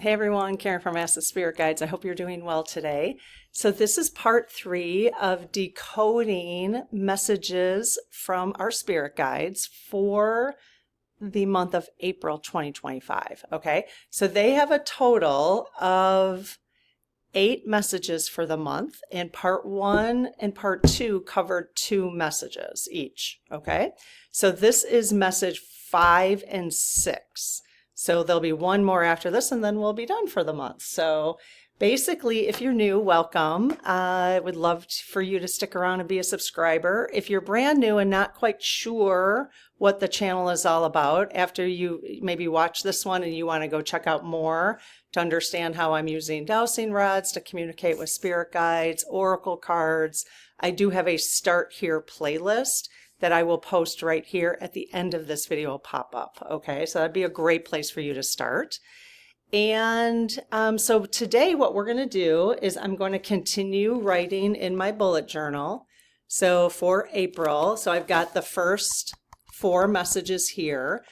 Hey everyone, Karen from Ask the Spirit Guides. I hope you're doing well today. So this is part 3 of decoding messages from our spirit guides for the month of April 2025. Okay, so they have a total of 8 messages for the month, and part 1 and part 2 covered 2 messages each. Okay, so this is message 5 and 6. So there'll be one more after this, and then we'll be done for the month. So basically, if you're new, welcome. I would love for you to stick around and be a subscriber. If you're brand new and not quite sure what the channel is all about, after you maybe watch this one and you want to go check out more to understand how I'm using dowsing rods to communicate with spirit guides, oracle cards, I do have a Start Here playlist that I will post right here at the end of this video will pop up. Okay, so that'd be a great place for you to start. And so today what we're going to do is I'm going to continue writing in my bullet journal. So for April, so I've got the first 4 messages here.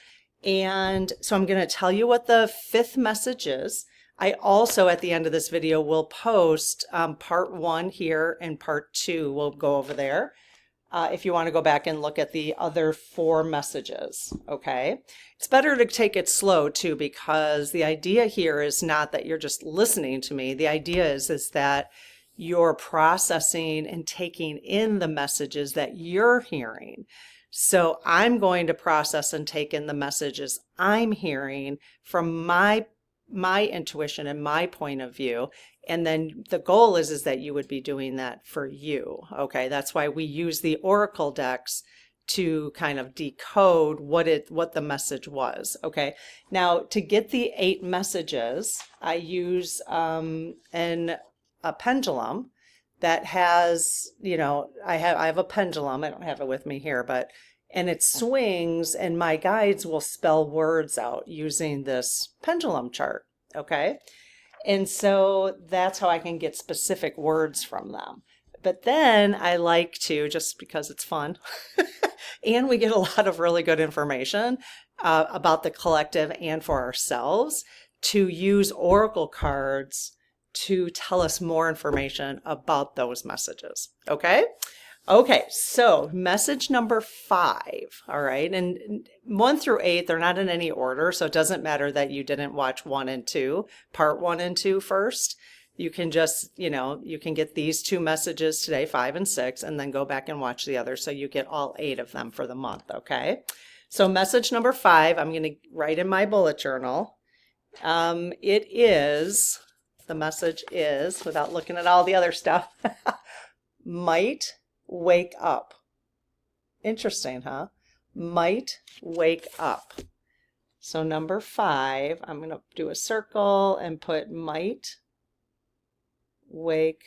And so I'm going to tell you what the 5th message is. I also, at the end of this video, will post part 1 here and part 2. We'll go over there. If you want to go back and look at the other 4 messages, okay? It's better to take it slow too, because the idea here is not that you're just listening to me. The idea is that you're processing and taking in the messages that you're hearing. So I'm going to process and take in the messages I'm hearing from my intuition and my point of view. And then the goal is that you would be doing that for you. Okay, that's why we use the oracle decks to kind of decode what the message was. Okay, now to get the 8 messages, I use a pendulum that has, you know, I have a pendulum. I don't have it with me here, and it swings, and my guides will spell words out using this pendulum chart. Okay. And so that's how I can get specific words from them. But then I like to, just because it's fun, and we get a lot of really good information about the collective and for ourselves, to use oracle cards to tell us more information about those messages. Okay? Okay, so message number 5, all right, and 1 through 8, they're not in any order, so it doesn't matter that you didn't watch 1 and 2, part 1 and 2 first. You can just, you know, you can get these 2 messages today, 5 and 6, and then go back and watch the others, so you get all 8 of them for the month, okay? So message number 5, I'm going to write in my bullet journal. The message is, without looking at all the other stuff, might wake up. Interesting, huh? Might wake up. So number 5, I'm going to do a circle and put might wake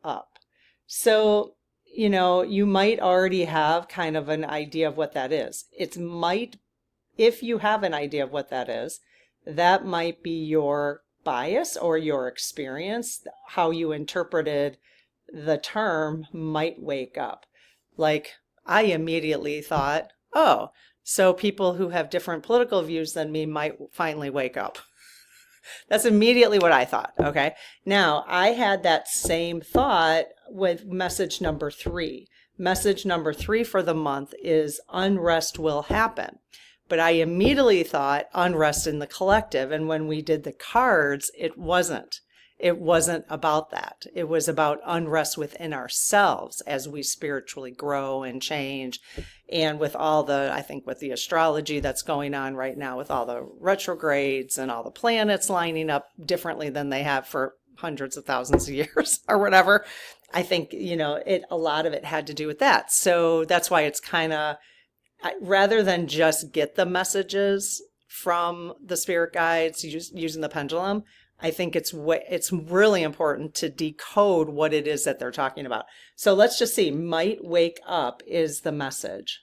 up. So, you know, you might already have kind of an idea of what that is. It's might, if you have an idea of what that is, that might be your bias or your experience, how you interpreted the term might wake up. Like, I immediately thought, oh, so people who have different political views than me might finally wake up. That's immediately what I thought. Okay. Now, I had that same thought with message number 3. Message number 3 for the month is unrest will happen. But I immediately thought unrest in the collective. And when we did the cards, it wasn't. It wasn't about that. It was about unrest within ourselves as we spiritually grow and change. And with all the, I think with the astrology that's going on right now, with all the retrogrades and all the planets lining up differently than they have for hundreds of thousands of years or whatever, I think, you know, a lot of it had to do with that. So that's why it's kind of, rather than just get the messages from the spirit guides using the pendulum, I think it's really important to decode what it is that they're talking about. So let's just see. Might wake up is the message.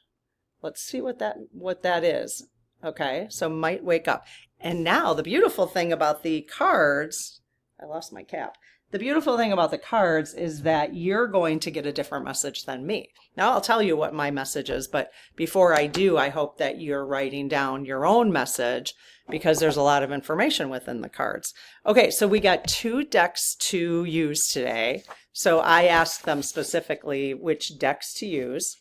Let's see what that is. Okay, so might wake up. And now the beautiful thing about the cards, I lost my cap. The beautiful thing about the cards is that you're going to get a different message than me. Now I'll tell you what my message is, but before I do, I hope that you're writing down your own message because there's a lot of information within the cards. Okay, so we got 2 decks to use today. So I asked them specifically which decks to use.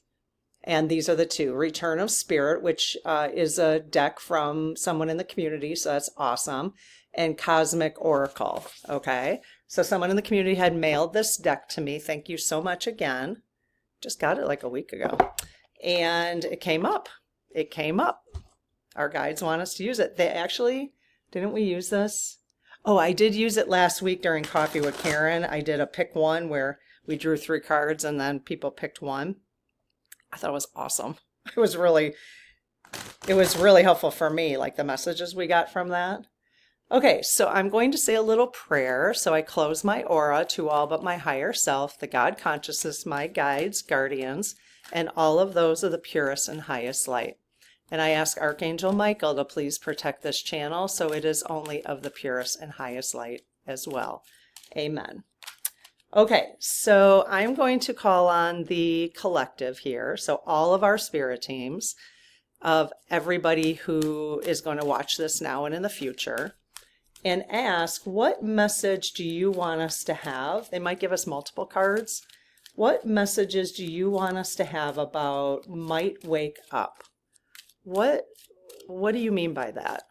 And these are the 2. Return of Spirit, which is a deck from someone in the community, so that's awesome. And Cosmic Oracle, okay? So someone in the community had mailed this deck to me. Thank you so much again. Just got it like a week ago. And it came up. It came up. Our guides want us to use it. They actually, didn't we use this? Oh, I did use it last week during Coffee with Karen. I did a pick one where we drew 3 cards and then people picked one. I thought it was awesome. It was really helpful for me, like the messages we got from that. Okay, so I'm going to say a little prayer. So I close my aura to all but my higher self, the God consciousness, my guides, guardians, and all of those of the purest and highest light. And I ask Archangel Michael to please protect this channel so it is only of the purest and highest light as well. Amen. Okay, so I'm going to call on the collective here. So all of our spirit teams of everybody who is going to watch this now and in the future, and ask, what message do you want us to have? They might give us multiple cards. What messages do you want us to have about might wake up? What do you mean by that?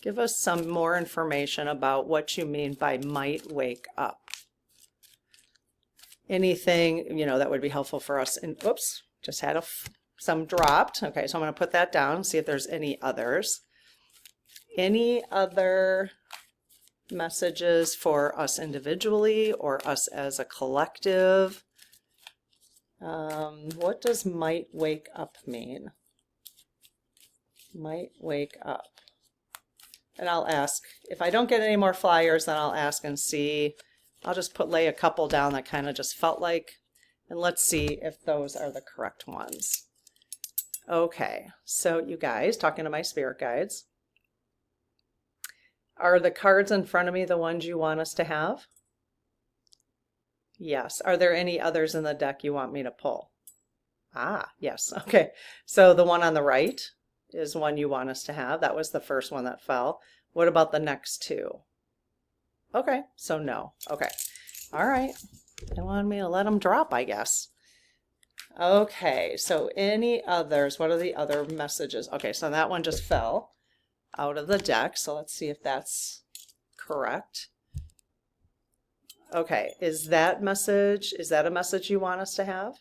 Give us some more information about what you mean by might wake up. Anything, that would be helpful for us. And oops, just had some dropped. Okay, so I'm going to put that down, see if there's any others. Any other messages for us individually or us as a collective? What does might wake up mean? Might wake up. And I'll ask. If I don't get any more flyers, then I'll ask and see. I'll just lay a couple down that kind of just felt like, and let's see if those are the correct ones. Okay, so you guys, talking to my spirit guides, are the cards in front of me the ones you want us to have? Yes. Are there any others in the deck you want me to pull? Ah, yes. Okay, so the one on the right is one you want us to have. That was the first one that fell. What about the next 2? Okay, so no. Okay, all right. They wanted me to let them drop, I guess. Okay, so any others? What are the other messages? Okay, so that one just fell out of the deck, so let's see if that's correct. Okay, is that a message you want us to have?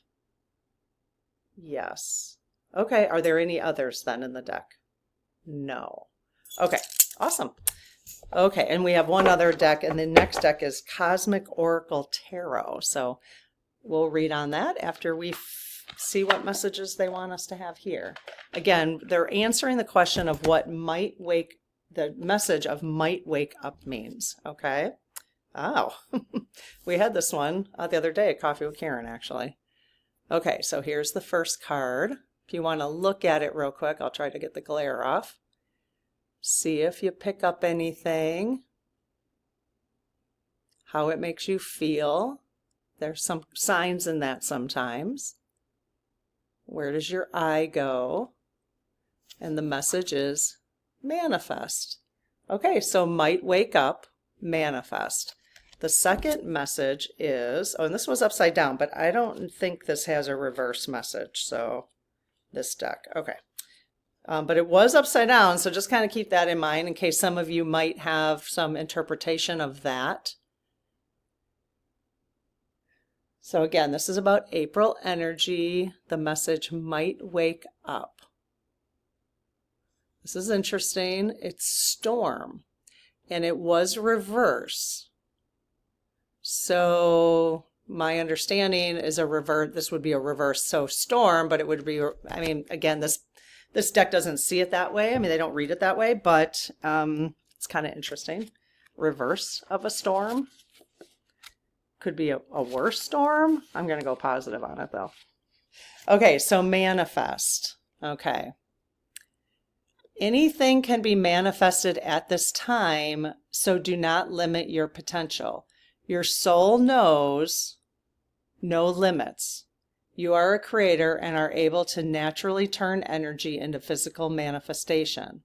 Yes. Okay, are there any others then in the deck? No. Okay, awesome. Okay, and we have one other deck, and the next deck is Cosmic Oracle Tarot. So we'll read on that after we see what messages they want us to have here. Again, they're answering the question of what the message of might wake up means, okay? Oh, we had this one the other day at Coffee with Karen, actually. Okay, so here's the first card. If you want to look at it real quick, I'll try to get the glare off. See if you pick up anything, how it makes you feel. There's some signs in that sometimes. Where does your eye go? And the message is manifest. Okay, so might wake up, manifest. The second message is, and this was upside down, but I don't think this has a reverse message, so this deck, okay. But it was upside down, so just kind of keep that in mind in case some of you might have some interpretation of that. So again, this is about April energy. The message might wake up. This is interesting. It's storm, and it was reverse. So my understanding is this would be a reverse, so storm, but it would be, I mean, again, this deck doesn't see it that way. I mean, they don't read it that way, but it's kind of interesting. Reverse of a storm. Could be a worse storm. I'm going to go positive on it, though. Okay, so manifest. Okay. Anything can be manifested at this time, so do not limit your potential. Your soul knows no limits. You are a creator and are able to naturally turn energy into physical manifestation.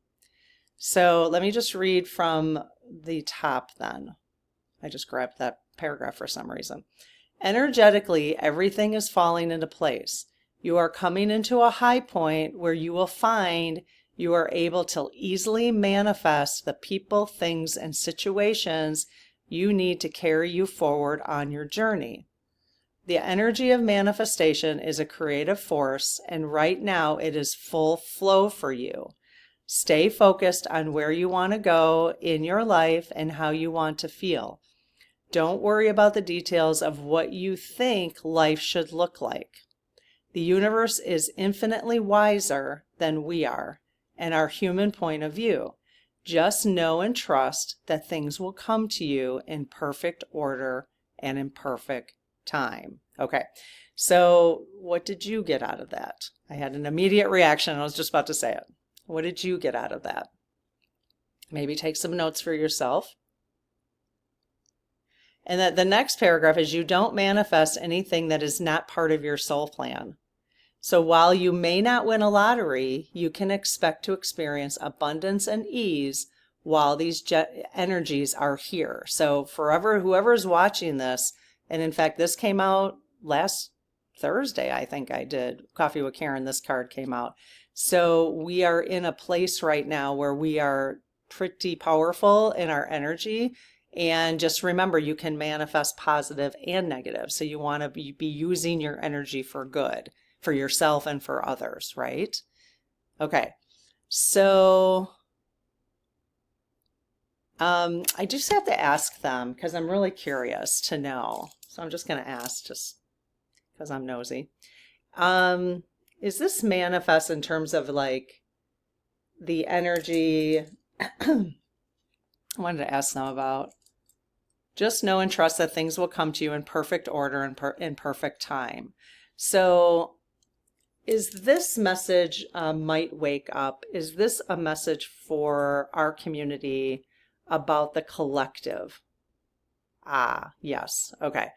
So let me just read from the top then. I just grabbed that paragraph for some reason. Energetically, everything is falling into place. You are coming into a high point where you will find you are able to easily manifest the people, things, and situations you need to carry you forward on your journey. The energy of manifestation is a creative force, and right now it is full flow for you. Stay focused on where you want to go in your life and how you want to feel. Don't worry about the details of what you think life should look like. The universe is infinitely wiser than we are and our human point of view. Just know and trust that things will come to you in perfect order and in perfect time. Okay, so what did you get out of that? I had an immediate reaction. I was just about to say it. What did you get out of that? Maybe take some notes for yourself. And that the next paragraph is you don't manifest anything that is not part of your soul plan. So while you may not win a lottery, you can expect to experience abundance and ease while these energies are here. So forever, whoever's watching this, and in fact, this came out last Thursday, I think I did. Coffee with Karen, this card came out. So we are in a place right now where we are pretty powerful in our energy. And just remember, you can manifest positive and negative. So you want to be using your energy for good, for yourself and for others, right? Okay. So I just have to ask them because I'm really curious to know. So I'm just going to ask just because I'm nosy. Is this manifest in terms of like the energy? I wanted to ask them about. Just know and trust that things will come to you in perfect order and in perfect time. So is this message might wake up? Is this a message for our community about the collective? Ah, yes. Okay.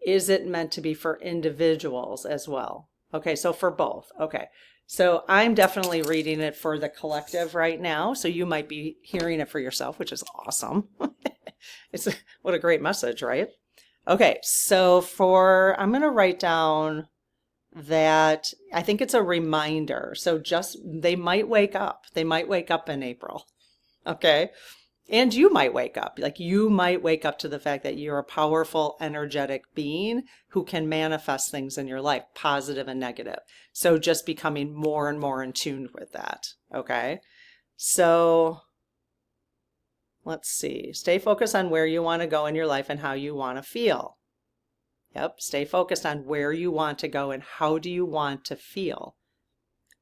Is it meant to be for individuals as well? Okay, so for both. Okay. So I'm definitely reading it for the collective right now. So you might be hearing it for yourself, which is awesome. What a great message, right? Okay, so I'm going to write down that I think it's a reminder. So they might wake up. They might wake up in April. Okay. And you might wake up. Like you might wake up to the fact that you're a powerful, energetic being who can manifest things in your life, positive and negative. So just becoming more and more in tune with that. Okay. So let's see. Stay focused on where you want to go in your life and how you want to feel. Yep. Stay focused on where you want to go and how do you want to feel.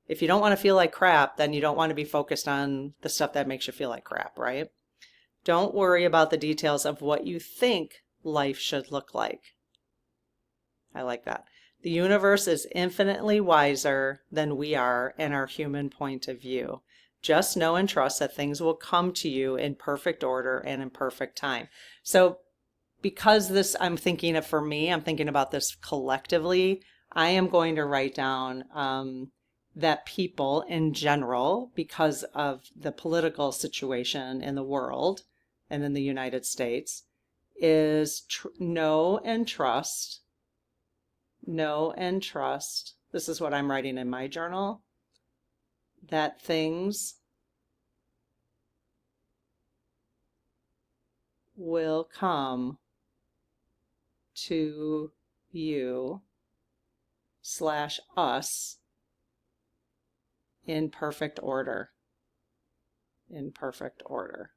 If you don't want to feel like crap, then you don't want to be focused on the stuff that makes you feel like crap, right? Don't worry about the details of what you think life should look like. I like that. The universe is infinitely wiser than we are in our human point of view. Just know and trust that things will come to you in perfect order and in perfect time. So because I'm thinking about this collectively, I am going to write down that people in general, because of the political situation in the world and in the United States, is know and trust. Know and trust. This is what I'm writing in my journal. That things will come to you / us in perfect order. In perfect order.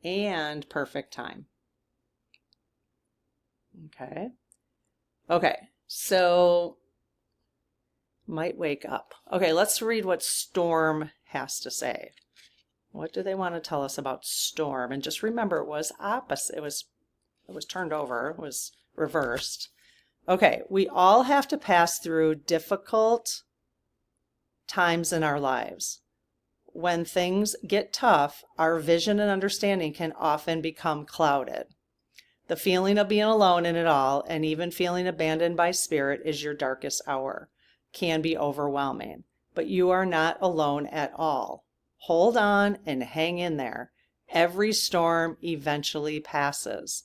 And perfect time. Okay. Okay. So might wake up. Okay, let's read what Storm has to say. What do they want to tell us about Storm? And just remember, it was opposite. It was turned over. It was reversed. Okay, we all have to pass through difficult times in our lives. When things get tough, our vision and understanding can often become clouded. The feeling of being alone in it all, and even feeling abandoned by spirit, is your darkest hour. Can be overwhelming, but you are not alone at all. Hold on and hang in there. Every storm eventually passes.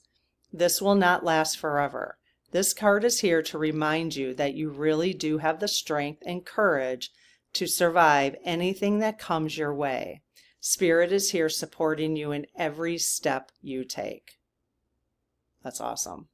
This will not last forever. This card is here to remind you that you really do have the strength and courage to survive anything that comes your way. Spirit is here supporting you in every step you take. That's awesome.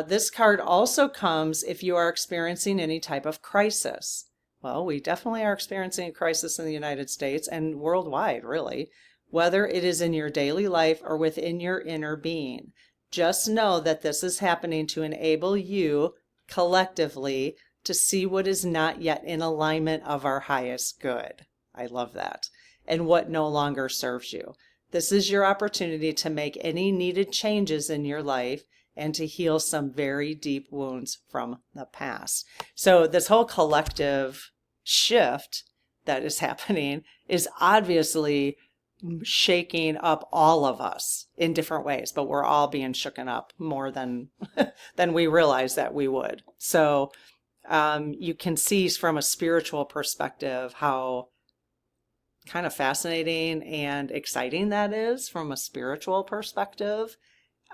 This card also comes if you are experiencing any type of crisis. Well, we definitely are experiencing a crisis in the United States and worldwide, really, whether it is in your daily life or within your inner being. Just know that this is happening to enable you collectively to see what is not yet in alignment of our highest good. I love that. And what no longer serves you. This is your opportunity to make any needed changes in your life and to heal some very deep wounds from the past. So this whole collective shift that is happening is obviously shaking up all of us in different ways, but we're all being shooken up more than than we realized that we would. So you can see from a spiritual perspective how kind of fascinating and exciting that is from a spiritual perspective.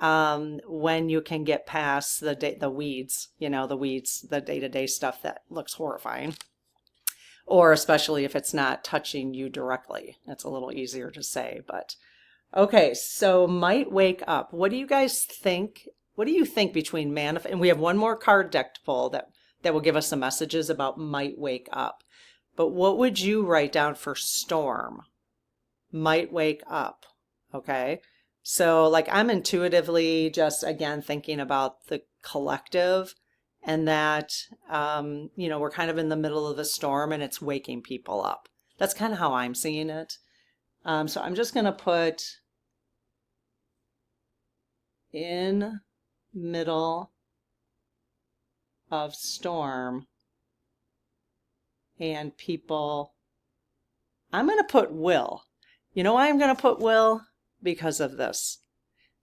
When you can get past the weeds, the day-to-day stuff that looks horrifying, or especially if it's not touching you directly. It's a little easier to say, but okay. So might wake up. What do you guys think? What do you think between manifest? And we have one more card deck to pull that will give us some messages about might wake up. But what would you write down for storm? Might wake up. Okay. So like I'm intuitively just again thinking about the collective and that, we're kind of in the middle of a storm and it's waking people up. That's kind of how I'm seeing it. So I'm just going to put in middle of storm and people. I'm going to put will. You know why I'm going to put will? Because of this.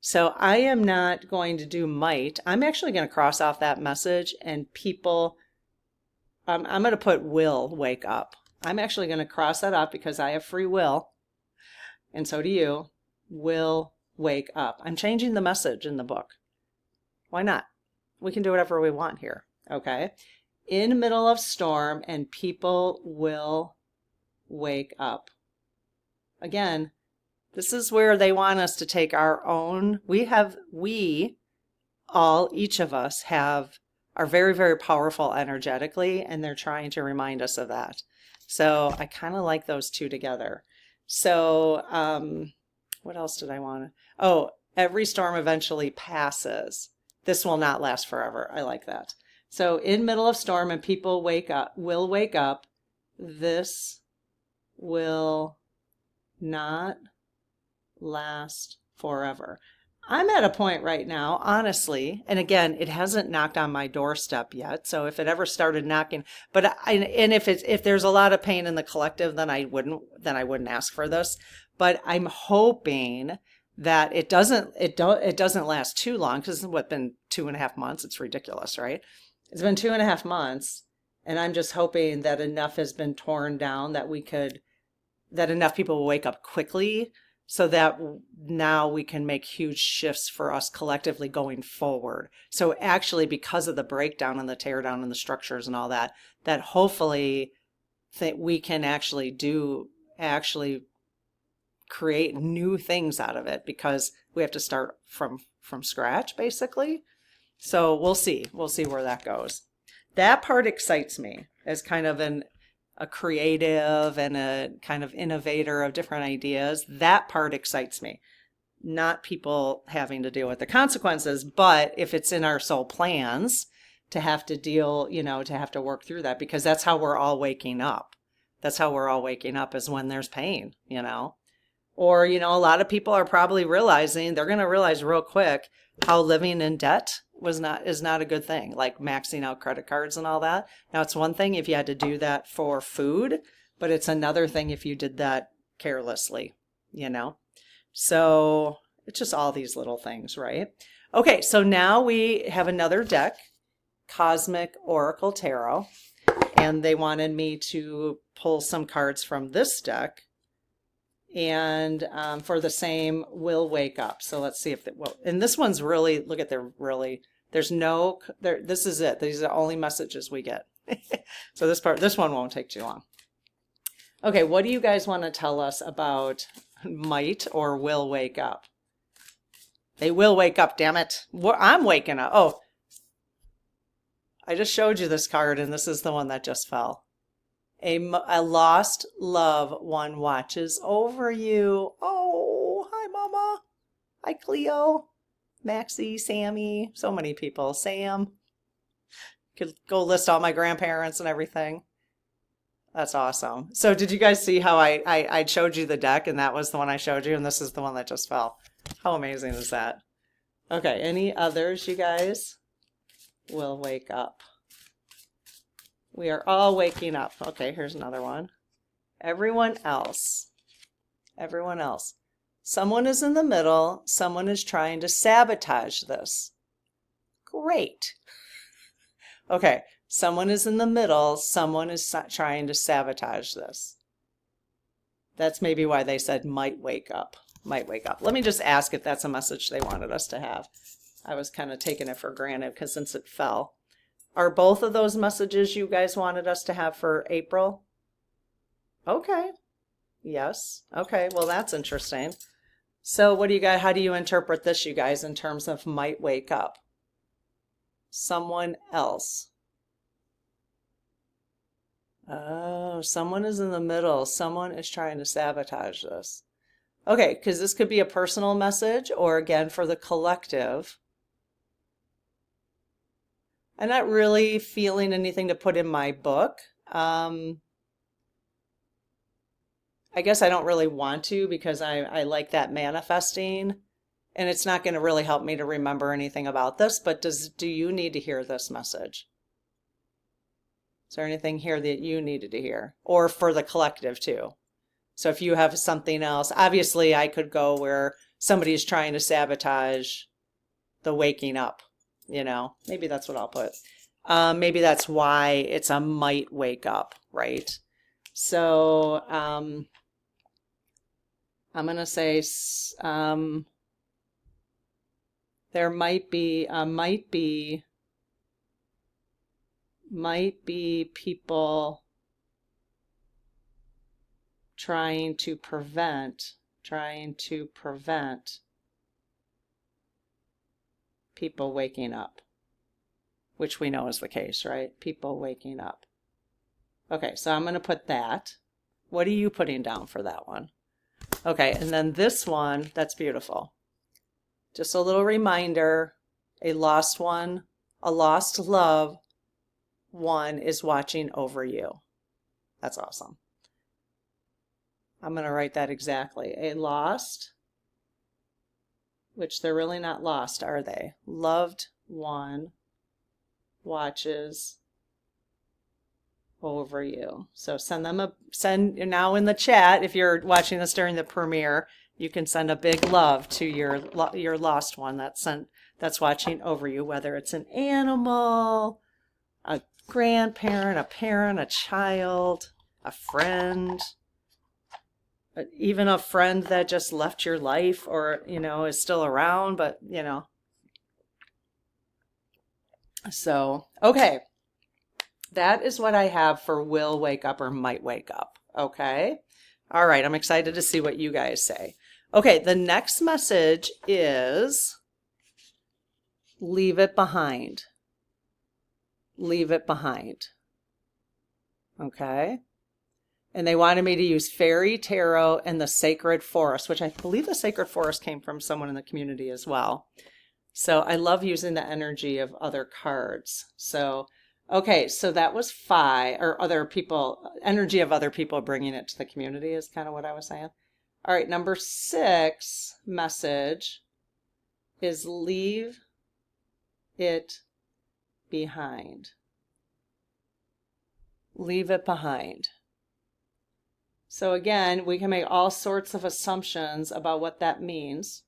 So I am not going to do might. I'm actually going to cross off that message and people, I'm going to put will wake up. I'm actually going to cross that off because I have free will. And so do you. Will wake up. I'm changing the message in the book. Why not? We can do whatever we want here. Okay. In middle of storm and people will wake up. Again, this is where they want us to take our own, each of us are very, very powerful energetically, and they're trying to remind us of that. So I kind of like those two together. So what else did I want to? Oh, every storm eventually passes. This will not last forever. I like that. So in middle of storm and people will wake up. This will not last forever. I'm at a point right now, honestly, and again, it hasn't knocked on my doorstep yet. So if it ever started knocking, if there's a lot of pain in the collective, then I wouldn't ask for this. But I'm hoping that it doesn't last too long, because it's been 2.5 months. It's ridiculous, right? It's been 2.5 months, and I'm just hoping that enough has been torn down that enough people will wake up quickly, so that now we can make huge shifts for us collectively going forward. So actually, because of the breakdown and the teardown and the structures and all that hopefully that we can actually create new things out of it, because we have to start from scratch, basically. So we'll see where that goes. That part excites me as kind of a creative and a kind of innovator of different ideas. That part excites me. Not people having to deal with the consequences, but if it's in our soul plans to have to deal, to have to work through that, because that's how we're all waking up. That's how we're all waking up, is when there's pain, Or, a lot of people are probably they're going to realize real quick how living in debt is not a good thing, like maxing out credit cards and all that. Now, it's one thing if you had to do that for food, but it's another thing if you did that carelessly, So It's just all these little things, right? Okay, so now we have another deck, Cosmic Oracle Tarot, and they wanted me to pull some cards from this deck, and for the same will wake up. So let's see if it will. And this one's really, look at, there's no, this is it. These are the only messages we get. So this one won't take too long. Okay, what do you guys want to tell us about might or will wake up? They will wake up, damn it. I'm waking up. Oh, I just showed you this card, and this is the one that just fell. A lost loved one watches over you. Oh, hi, Mama. Hi, Cleo. Maxie, Sammy, so many people. Sam. Could go list all my grandparents and everything. That's awesome. So did you guys see how I showed you the deck, and that was the one I showed you, and this is the one that just fell? How amazing is that? Okay, any others, you guys? Will wake up. We are all waking up. Okay, here's another one. Everyone else. Everyone else. Someone is in the middle. Someone is trying to sabotage this. Great. Okay, someone is in the middle. Someone is trying to sabotage this. That's maybe why they said might wake up. Might wake up. Let me just ask if that's a message they wanted us to have. I was kind of taking it for granted because since it fell. Are both of those messages you guys wanted us to have for April? Okay. Yes. Okay. Well, that's interesting. So what do you guys, how do you interpret this, you guys, in terms of might wake up? Someone else. Oh, someone is in the middle. Someone is trying to sabotage this. Okay, because this could be a personal message or again for the collective. I'm not really feeling anything to put in my book. I guess I don't really want to because I like that manifesting, and it's not going to really help me to remember anything about this, but do you need to hear this message? Is there anything here that you needed to hear? Or for the collective too? So if you have something else, obviously I could go where somebody is trying to sabotage the waking up, you know, maybe that's what I'll put. Maybe that's why it's a might wake up, right? So I'm going to say there might be people trying to prevent people waking up, which we know is the case, right? People waking up. Okay, so I'm going to put that. What are you putting down for that one? Okay, and then this one, that's beautiful. Just a little reminder, a lost one, a lost love one is watching over you. That's awesome. I'm going to write that exactly. A lost, which they're really not lost, are they? Loved one watches over you. So send now in the chat, if you're watching this during the premiere, you can send a big love to your lost one that's watching over you, whether it's an animal, a grandparent, a parent, a child, a friend, even a friend that just left your life or, you know, is still around, but, you know. So, okay. That is what I have for will wake up or might wake up. Okay. All right. I'm excited to see what you guys say. Okay. The next message is leave it behind. Leave it behind. Okay. And they wanted me to use Fairy Tarot and the Sacred Forest, which I believe the Sacred Forest came from someone in the community as well. So I love using the energy of other cards. So, okay, so that was 5, or other people, energy of other people bringing it to the community is kind of what I was saying. All right, number 6 message is leave it behind. Leave it behind. So again, we can make all sorts of assumptions about what that means.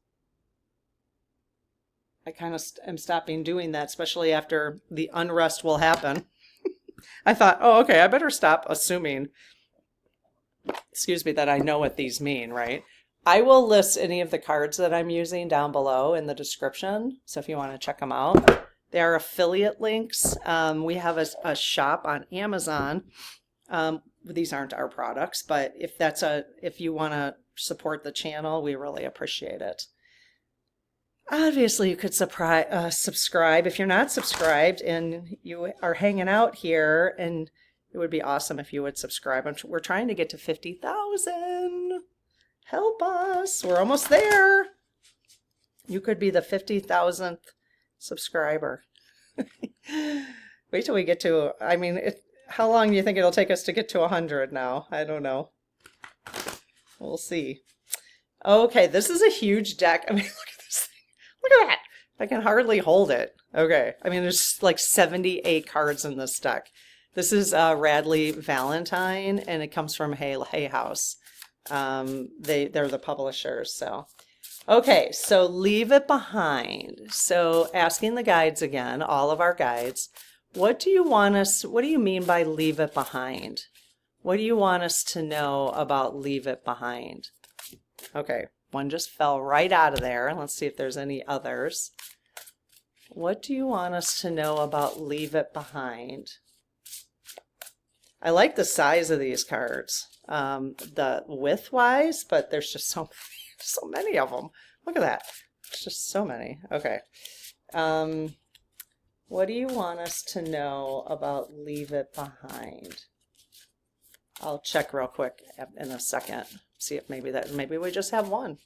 I kind of am stopping doing that, especially after the unrest will happen. I thought, oh, okay, I better stop assuming, excuse me, that I know what these mean, right? I will list any of the cards that I'm using down below in the description. So if you want to check them out, they are affiliate links. We have a shop on Amazon. These aren't our products, but if you want to support the channel, we really appreciate it. Obviously, you could subscribe if you're not subscribed and you are hanging out here, and it would be awesome if you would subscribe. We're trying to get to 50,000. Help us. We're almost there. You could be the 50,000th subscriber. Wait till we get to, I mean, how long do you think it'll take us to get to 100 now? I don't know. We'll see. Okay, this is a huge deck. I mean, look at this thing. Look at that. I can hardly hold it. Okay. I mean, there's like 78 cards in this deck. This is Radley Valentine, and it comes from Hay House. They're the publishers. So, okay. So leave it behind. So asking the guides again, all of our guides, what do you mean by leave it behind? What do you want us to know about leave it behind? Okay. One just fell right out of there. Let's see if there's any others. What do you want us to know about leave it behind? I like the size of these cards, the width-wise, but there's just so many of them. Look at that. It's just so many. Okay. What do you want us to know about leave it behind? I'll check real quick in a second. See if maybe we just have one.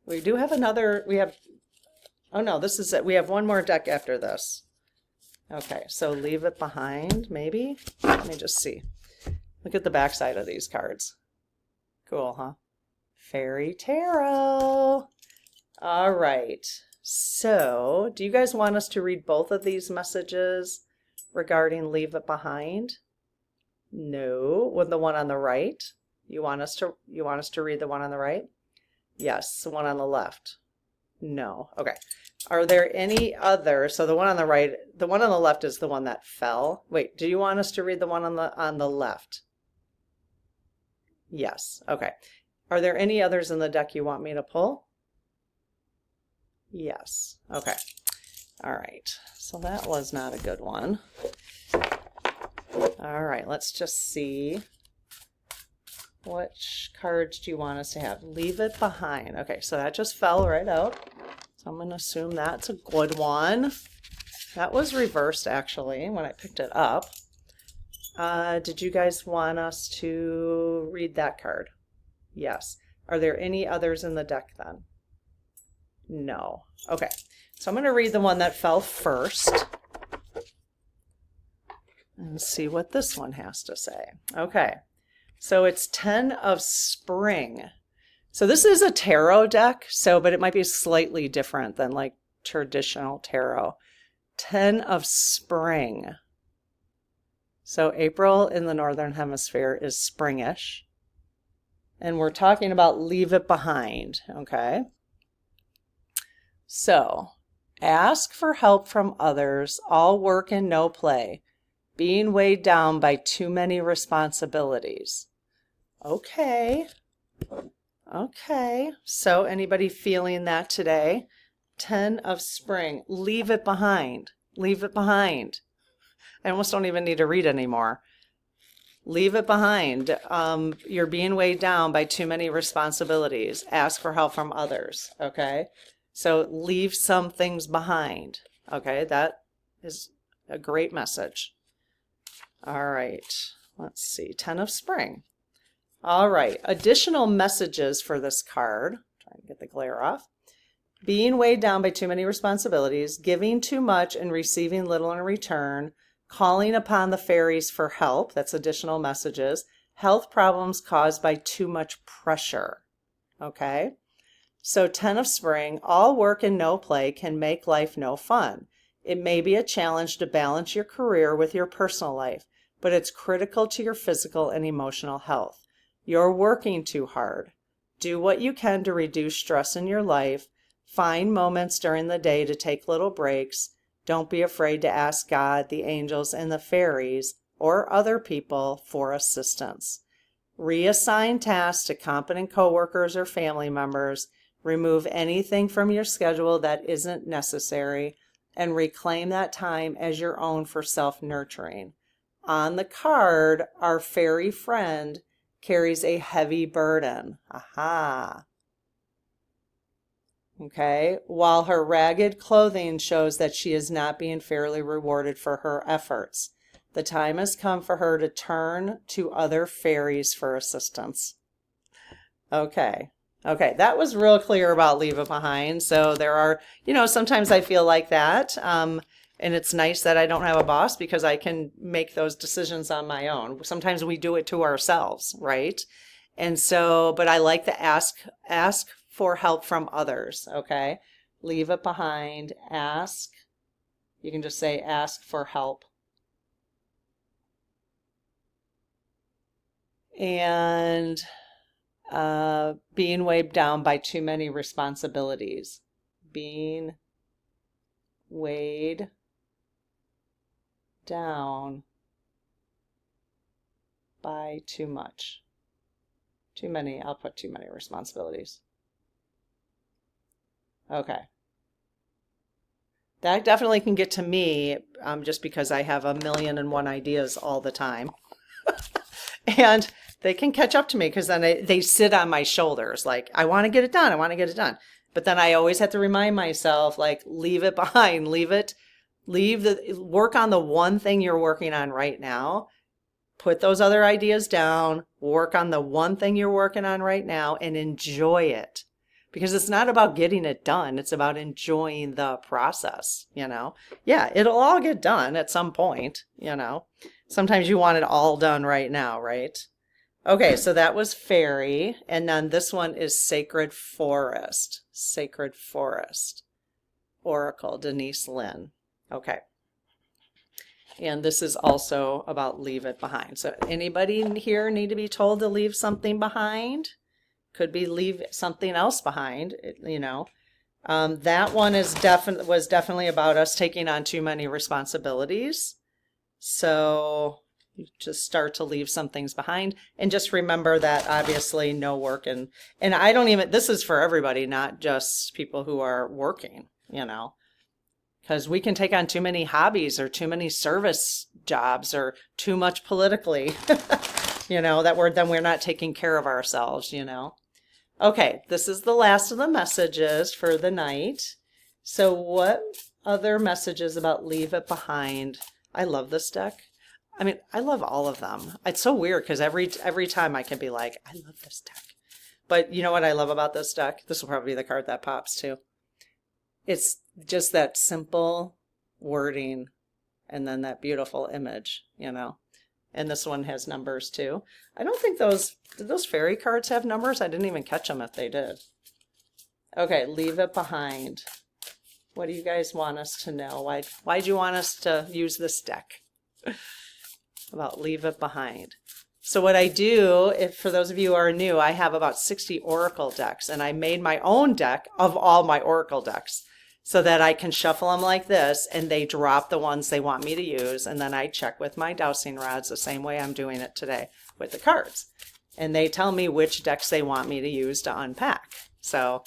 We do have another, oh no, this is it. We have one more deck after this. Okay, so leave it behind, maybe? Let me just see. Look at the backside of these cards. Cool, huh? Fairy Tarot. All right. So, do you guys want us to read both of these messages regarding leave it behind? No. With the one on the right? You want us to read the one on the right? Yes. The one on the left? No. Okay. Are there any other? So the one on the right, the one on the left is the one that fell. Wait, do you want us to read the one on the left? Yes. Okay. Are there any others in the deck you want me to pull? Yes. Okay. All right. So that was not a good one. All right. Let's just see. Which cards do you want us to have? Leave it behind. Okay. So that just fell right out. So I'm going to assume that's a good one. That was reversed actually when I picked it up. Did you guys want us to read that card? Yes. Are there any others in the deck then? No. Okay. So I'm going to read the one that fell first and see what this one has to say. Okay. So it's 10 of Spring. So this is a tarot deck, but it might be slightly different than like traditional tarot. 10 of Spring. So April in the Northern Hemisphere is springish. And we're talking about leave it behind, okay? So, ask for help from others, all work and no play, being weighed down by too many responsibilities. Okay. Okay. So, anybody feeling that today? 10 of Spring. Leave it behind. Leave it behind. I almost don't even need to read anymore. Leave it behind. You're being weighed down by too many responsibilities. Ask for help from others. Okay. So leave some things behind. Okay. That is a great message. All right. Let's see. 10 of Spring. All right. Additional messages for this card. Try and get the glare off. Being weighed down by too many responsibilities, giving too much and receiving little in return, calling upon the fairies for help. That's additional messages. Health problems caused by too much pressure. Okay. So 10 of Spring, all work and no play can make life no fun. It may be a challenge to balance your career with your personal life, but it's critical to your physical and emotional health. You're working too hard. Do what you can to reduce stress in your life. Find moments during the day to take little breaks. Don't be afraid to ask God, the angels, and the fairies, or other people for assistance. Reassign tasks to competent coworkers or family members. Remove anything from your schedule that isn't necessary, and reclaim that time as your own for self-nurturing. On the card, our fairy friend carries a heavy burden. Aha. Okay, while her ragged clothing shows that she is not being fairly rewarded for her efforts. The time has come for her to turn to other fairies for assistance. Okay. Okay, that was real clear about leave it behind. So there are, sometimes I feel like that. And it's nice that I don't have a boss because I can make those decisions on my own. Sometimes we do it to ourselves, right? And so, but I like to ask for help from others, okay? Leave it behind, ask. You can just say ask for help. And being weighed down by too many responsibilities. Being weighed down by too much. Too many, I'll put too many responsibilities. Okay. That definitely can get to me just because I have 1,000,001 ideas all the time. And they can catch up to me because then they sit on my shoulders like, I want to get it done. I want to get it done. But then I always have to remind myself, like, leave it behind, work on the one thing you're working on right now. Put those other ideas down, work on the one thing you're working on right now and enjoy it. Because it's not about getting it done. It's about enjoying the process, Yeah, it'll all get done at some point, Sometimes you want it all done right now, right? Okay, so that was fairy. And then this one is sacred forest. Sacred forest. Oracle, Denise Lynn. Okay. And this is also about leave it behind. So anybody here need to be told to leave something behind? Could be leave something else behind, That one was definitely about us taking on too many responsibilities. So you just start to leave some things behind and just remember that obviously no work and I don't even, this is for everybody, not just people who are working, because we can take on too many hobbies or too many service jobs or too much politically, that we're not taking care of ourselves, Okay, this is the last of the messages for the night. So what other messages about leave it behind? I love this deck. I mean, I love all of them. It's so weird because every time I can be like, I love this deck. But you know what I love about this deck? This will probably be the card that pops too. It's just that simple wording and then that beautiful image, And this one has numbers too. I don't think did those fairy cards have numbers? I didn't even catch them if they did. Okay, leave it behind. What do you guys want us to know? Why'd you want us to use this deck? About leave it behind. So what I do, for those of you who are new, I have about 60 oracle decks, and I made my own deck of all my oracle decks so that I can shuffle them like this, and they drop the ones they want me to use, and then I check with my dowsing rods the same way I'm doing it today with the cards. And they tell me which decks they want me to use to unpack. So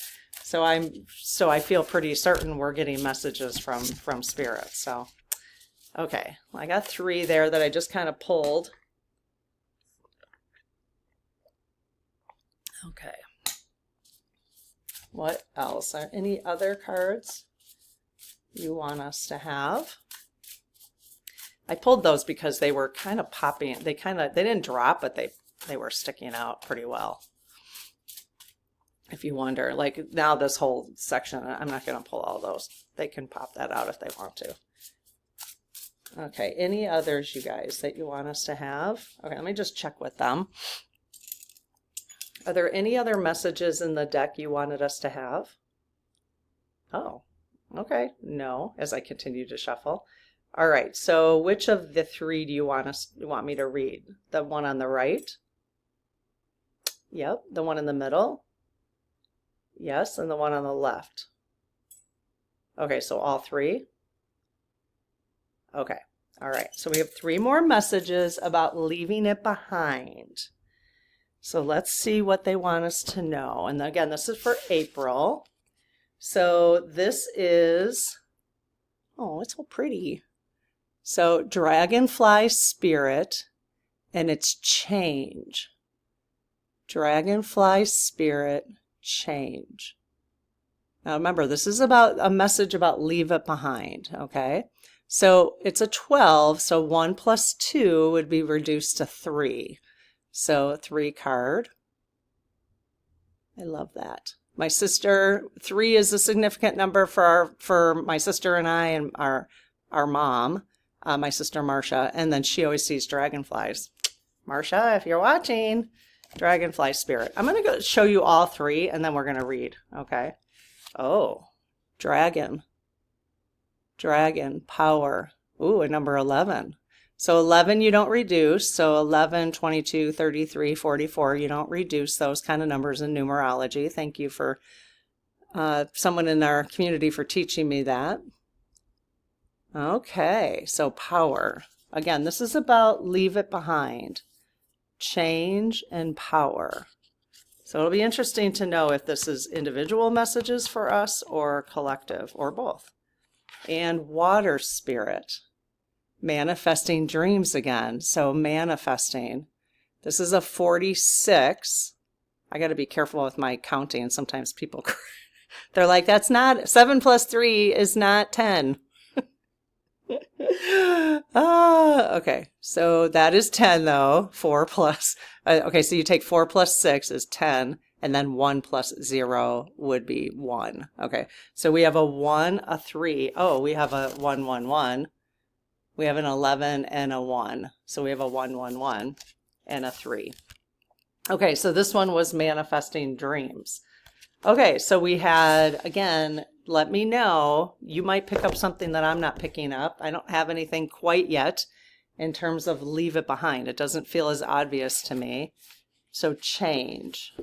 I feel pretty certain we're getting messages from Spirit. So, okay, I got 3 there that I just kind of pulled. Okay. What else? Are any other cards you want us to have? I pulled those because they were kind of popping. They didn't drop, but they were sticking out pretty well. If you wonder, like now this whole section, I'm not going to pull all those. They can pop that out if they want to. Okay, any others, you guys, that you want us to have? Okay, let me just check with them. Are there any other messages in the deck you wanted us to have? Oh, okay, no, as I continue to shuffle. All right, so which of the 3 do you want me to read? The one on the right? Yep, the one in the middle? Yes, and the one on the left. Okay, so all three? Okay, all right. So we have 3 more messages about leaving it behind. So let's see what they want us to know. And again, this is for April. So this is, oh, it's so pretty. So Dragonfly Spirit, and it's change. Dragonfly Spirit, change. Now remember, this is about a message about leave it behind, okay? So it's a 12, so 1 plus 2 would be reduced to 3. So 3 card. I love that. My sister, 3 is a significant number for my sister and I and our mom, my sister Marcia, and then she always sees dragonflies. Marcia, if you're watching, Dragonfly Spirit. I'm going to go show you all 3 and then we're going to read, okay? Oh, dragon, power. Ooh, a number 11. So 11 you don't reduce. So 11, 22, 33, 44, you don't reduce those kind of numbers in numerology. Thank you for someone in our community for teaching me that. Okay, so power. Again, this is about leave it behind. Change and power. So it'll be interesting to know if this is individual messages for us or collective or both. And water spirit, manifesting dreams again. So manifesting. This is a 46. I got to be careful with my counting. Sometimes people, they're like, that's not, 7 plus 3 is not 10. Okay, so that is 10 though. 4 plus, okay, so you take 4 plus 6 is 10, and then 1 plus 0 would be 1. Okay, so we have a 1, a 3. Oh, we have a 1, 1, 1. We have an 11 and a 1. So we have a 1, 1, 1 and a 3. Okay, so this one was manifesting dreams. Okay, so we had, again, let me know. You might pick up something that I'm not picking up. I don't have anything quite yet in terms of leave it behind. It doesn't feel as obvious to me. So change.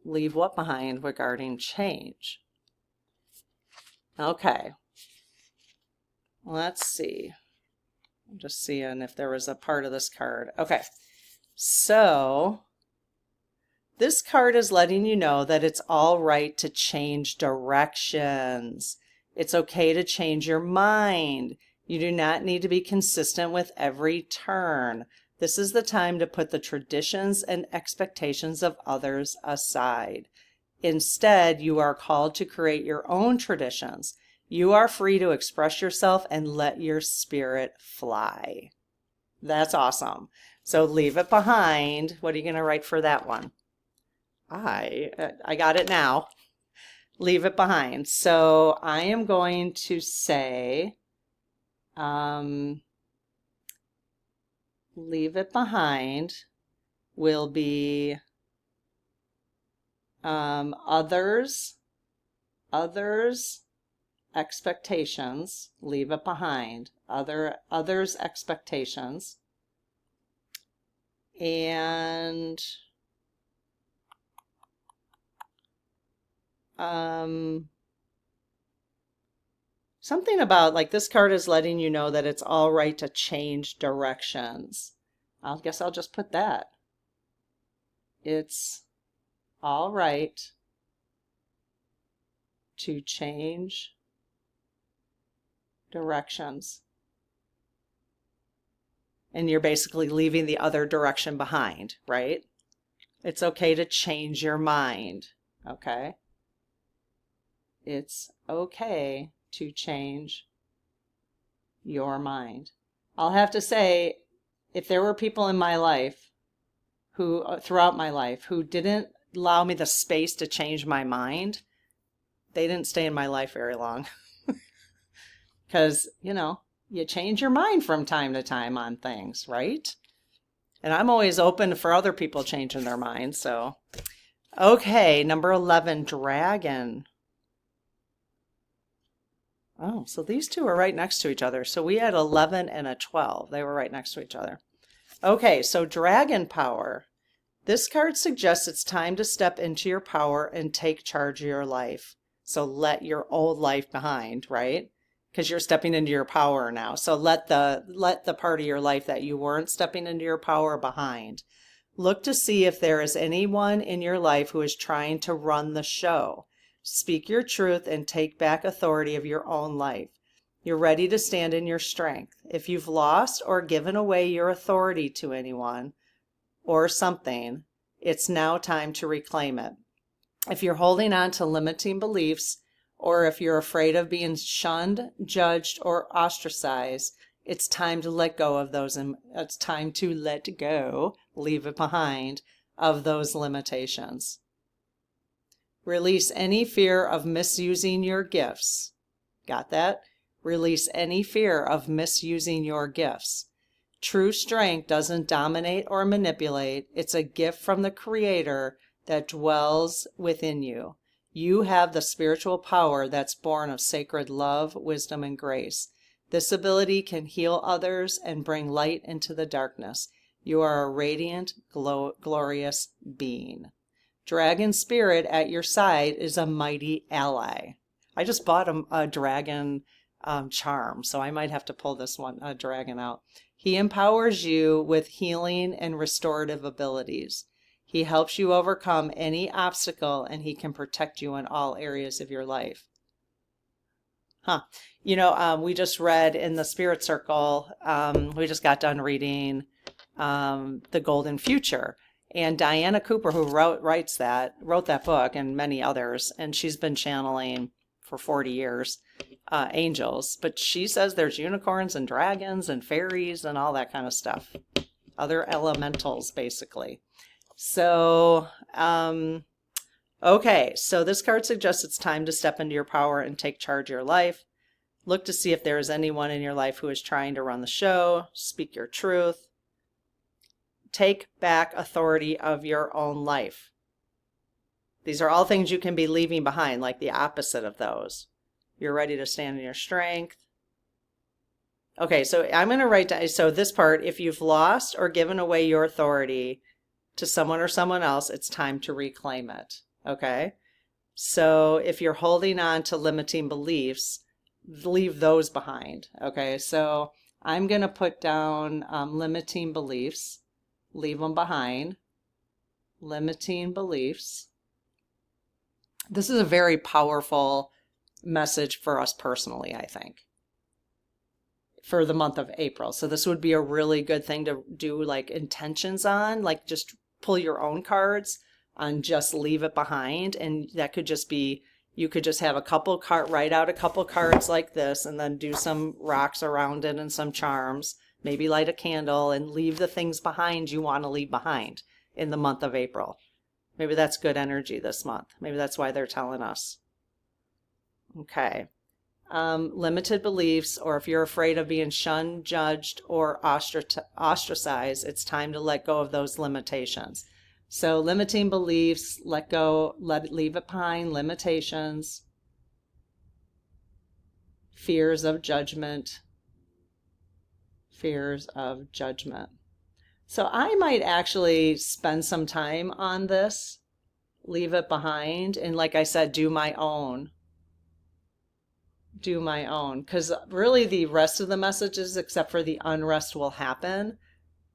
Leave what behind regarding change? Okay. Let's see. I'm just seeing if there was a part of this card. Okay. So this card is letting you know that it's all right to change directions. It's okay to change your mind. You do not need to be consistent with every turn. This is the time to put the traditions and expectations of others aside. Instead, you are called to create your own traditions. You are free to express yourself and let your spirit fly. That's awesome. So leave it behind. What are you going to write for that one? I got it now. Leave it behind. So I am going to say, leave it behind will be others expectations. Leave it behind. Others expectations. And something about, like, this card is letting you know that it's all right to change directions. I guess I'll just put that. It's all right to change directions. And you're basically leaving the other direction behind, right? It's okay to change your mind, okay? It's okay to change your mind. I'll have to say, if there were people in my life who, throughout my life, who didn't allow me the space to change my mind, they didn't stay in my life very long. Because, you know, you change your mind from time to time on things, right? And I'm always open for other people changing their minds, so. Okay, number 11, dragon. Oh, so these two are right next to each other. So we had 11 and a 12. They were right next to each other. Okay, so dragon power. This card suggests it's time to step into your power and take charge of your life. So let your old life behind, right? Because you're stepping into your power now. So let the part of your life that you weren't stepping into your power behind. Look to see if there is anyone in your life who is trying to run the show. Speak your truth and take back authority of your own life. You're ready to stand in your strength. If you've lost or given away your authority to anyone or something, it's now time to reclaim it. If you're holding on to limiting beliefs, or if you're afraid of being shunned, judged, or ostracized, it's time to let go of those. It's time to let go, leave it behind, of those limitations. Release any fear of misusing your gifts. Got that? Release any fear of misusing your gifts. True strength doesn't dominate or manipulate. It's a gift from the Creator that dwells within you. You have the spiritual power that's born of sacred love, wisdom, and grace. This ability can heal others and bring light into the darkness. You are a radiant, glorious being. Dragon Spirit at your side is a mighty ally. I just bought a dragon charm, so I might have to pull this one, a dragon, out. He empowers you with healing and restorative abilities. He helps you overcome any obstacle, and he can protect you in all areas of your life. We just read in the Spirit Circle, we just got done reading The Golden Future. And Diana Cooper, who wrote that book and many others, and she's been channeling for 40 years, angels. But she says there's unicorns and dragons and fairies and all that kind of stuff. Other elementals, basically. So, okay, so this card suggests it's time to step into your power and take charge of your life. Look to see if there is anyone in your life who is trying to run the show. Speak your truth. Take back authority of your own life. These are all things you can be leaving behind, like the opposite of those. You're ready to stand in your strength. Okay, so I'm going to write down, so this part, if you've lost or given away your authority to someone or someone else, it's time to reclaim it. Okay? So if you're holding on to limiting beliefs, leave those behind. Okay? So I'm going to put down limiting beliefs. Leave them behind. Limiting beliefs. This is a very powerful message for us personally, I think, for the month of April. So this would be a really good thing to do like intentions on, like just pull your own cards on just leave it behind. And that could just be, you could just have write out a couple cards like this and then do some rocks around it and some charms, maybe light a candle and leave the things behind you want to leave behind in the month of April. Maybe that's good energy this month. Maybe that's why they're telling us. Okay. Limited beliefs, or if you're afraid of being shunned, judged, or ostracized, it's time to let go of those limitations. So limiting beliefs, leave it behind. Limitations, fears of judgment. So I might actually spend some time on this, leave it behind, and like I said, do my own, because really the rest of the messages, except for the unrest will happen,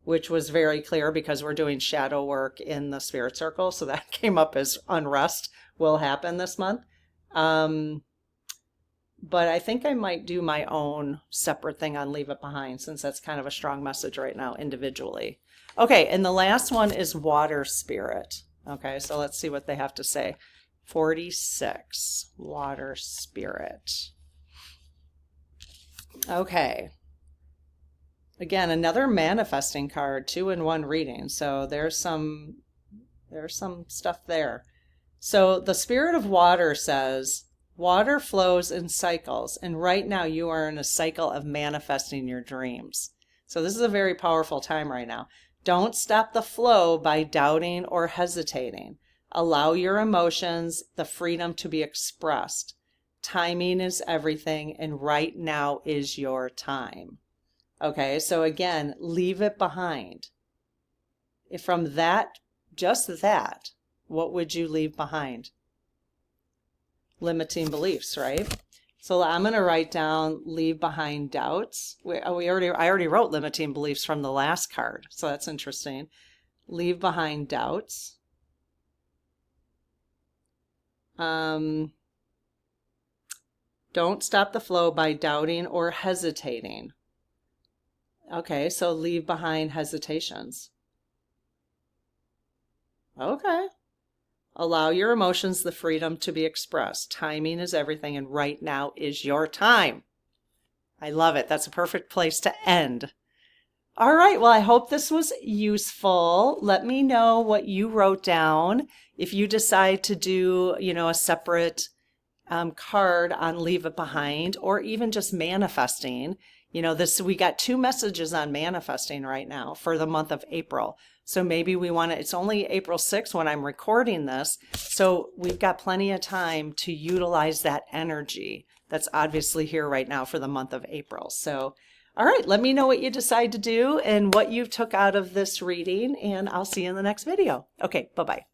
which was very clear because we're doing shadow work in the Spirit Circle, so that came up as unrest will happen this month. But I think I might do my own separate thing on leave it behind, since that's kind of a strong message right now individually. Okay, and the last one is water spirit. Okay, so let's see what they have to say. 46, water spirit. Okay. Again, another manifesting card, 2-in-1 reading. So there's some stuff there. So the spirit of water says, water flows in cycles, and right now you are in a cycle of manifesting your dreams. So this is a very powerful time right now. Don't stop the flow by doubting or hesitating. Allow your emotions the freedom to be expressed. Timing is everything, and right now is your time. Okay, so again, leave it behind. From that, just that, what would you leave behind? limiting beliefs, right? So I'm going to write down leave behind doubts. I already wrote limiting beliefs from the last card, so that's interesting. Leave behind doubts. Don't stop the flow by doubting or hesitating. Okay, so leave behind hesitations. Okay. Allow your emotions the freedom to be expressed. Timing is everything, and right now is your time. I love it. That's a perfect place to end. All right. Well, I hope this was useful. Let me know what you wrote down. If you decide to do, a separate card on leave it behind, or even just manifesting. We got 2 messages on manifesting right now for the month of April. So maybe we want to, it's only April 6th when I'm recording this. So we've got plenty of time to utilize that energy that's obviously here right now for the month of April. So, all right, let me know what you decide to do and what you took out of this reading, and I'll see you in the next video. Okay, bye-bye.